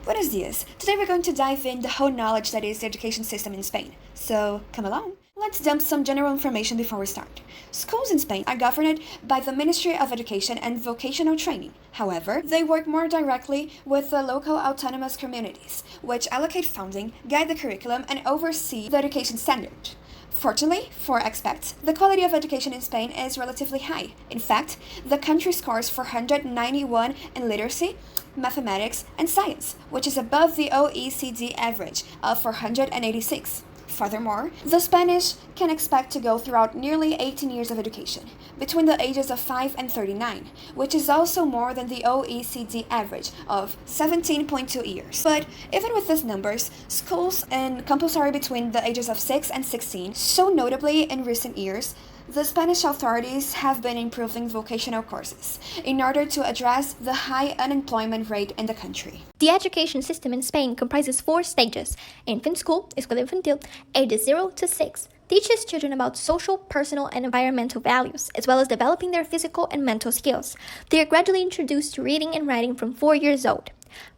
Buenos dias! Today we're going to dive in the whole knowledge that is the education system in Spain. So, come along. Let's dump some general information before we start. Schools in Spain are governed by the Ministry of Education and Vocational Training. However, they work more directly with the local autonomous communities, which allocate funding, guide the curriculum, and oversee the education standard. Fortunately for expats, the quality of education in Spain is relatively high. In fact, the country scores 491 in literacy, mathematics, and science, which is above the OECD average of 486. Furthermore, the Spanish can expect to go throughout nearly 18 years of education, between the ages of 5 and 39, which is also more than the OECD average of 17.2 years. But even with these numbers, schools in compulsory between the ages of 6 and 16, so notably in recent years, the Spanish authorities have been improving vocational courses in order to address the high unemployment rate in the country. The education system in Spain comprises 4 stages. Infant school, Escuela Infantil, ages 0 to 6, teaches children about social, personal, and environmental values, as well as developing their physical and mental skills. They are gradually introduced to reading and writing from 4 years old.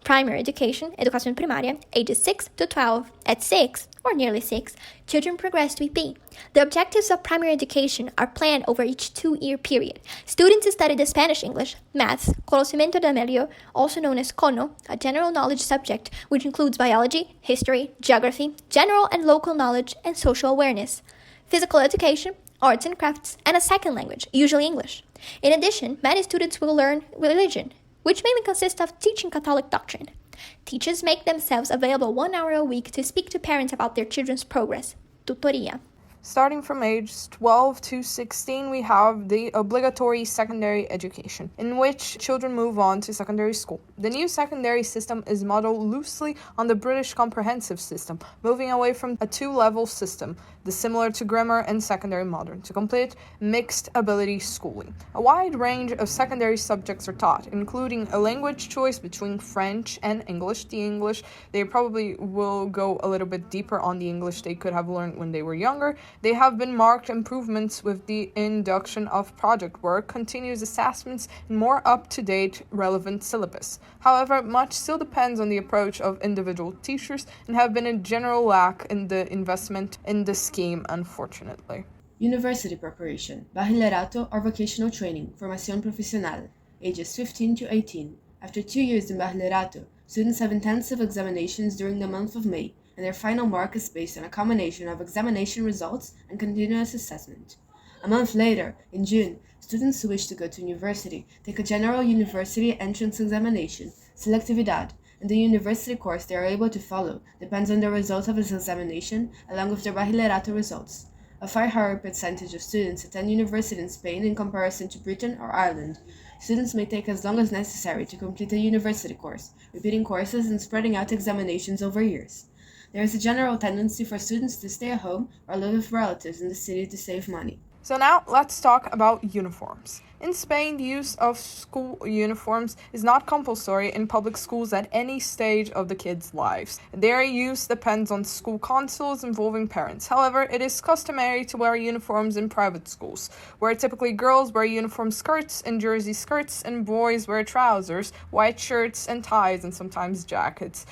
Primary education, Educación Primaria, ages 6 to 12. At 6, or nearly 6, children progress to EP. The objectives of primary education are planned over each 2-year period. Students study the Spanish English, maths, conocimiento de medio, also known as CONO, a general knowledge subject which includes biology, history, geography, general and local knowledge, and social awareness. Physical education, arts and crafts, and a second language, usually English. In addition, many students will learn religion, which mainly consists of teaching Catholic doctrine. Teachers make themselves available 1 hour a week to speak to parents about their children's progress. Tutoría. Starting from age 12 to 16, we have the obligatory secondary education, in which children move on to secondary school. The new secondary system is modeled loosely on the British comprehensive system, moving away from a 2-level system, similar to grammar and secondary modern, to complete mixed ability schooling. A wide range of secondary subjects are taught, including a language choice between French and English. The English, they probably will go a little bit deeper on the English they could have learned when they were younger. They have been marked improvements with the induction of project work, continuous assessments, and more up-to-date relevant syllabus. However, much still depends on the approach of individual teachers and have been a general lack in the investment in the scheme, unfortunately. University preparation, bachillerato or vocational training, formación profesional, ages 15 to 18. After 2 years in bachillerato, students have intensive examinations during the month of May, and their final mark is based on a combination of examination results and continuous assessment. A month later, in June, students who wish to go to university take a general university entrance examination, selectividad, and the university course they are able to follow depends on the result of this examination along with their bachillerato results. A far higher percentage of students attend university in Spain in comparison to Britain or Ireland. Students may take as long as necessary to complete a university course, repeating courses and spreading out examinations over years. There is a general tendency for students to stay at home or live with relatives in the city to save money. So now let's talk about uniforms. In Spain, the use of school uniforms is not compulsory in public schools at any stage of the kids' lives. Their use depends on school councils involving parents. However, it is customary to wear uniforms in private schools, where typically girls wear uniform skirts and jersey skirts and boys wear trousers, white shirts and ties, and sometimes jackets.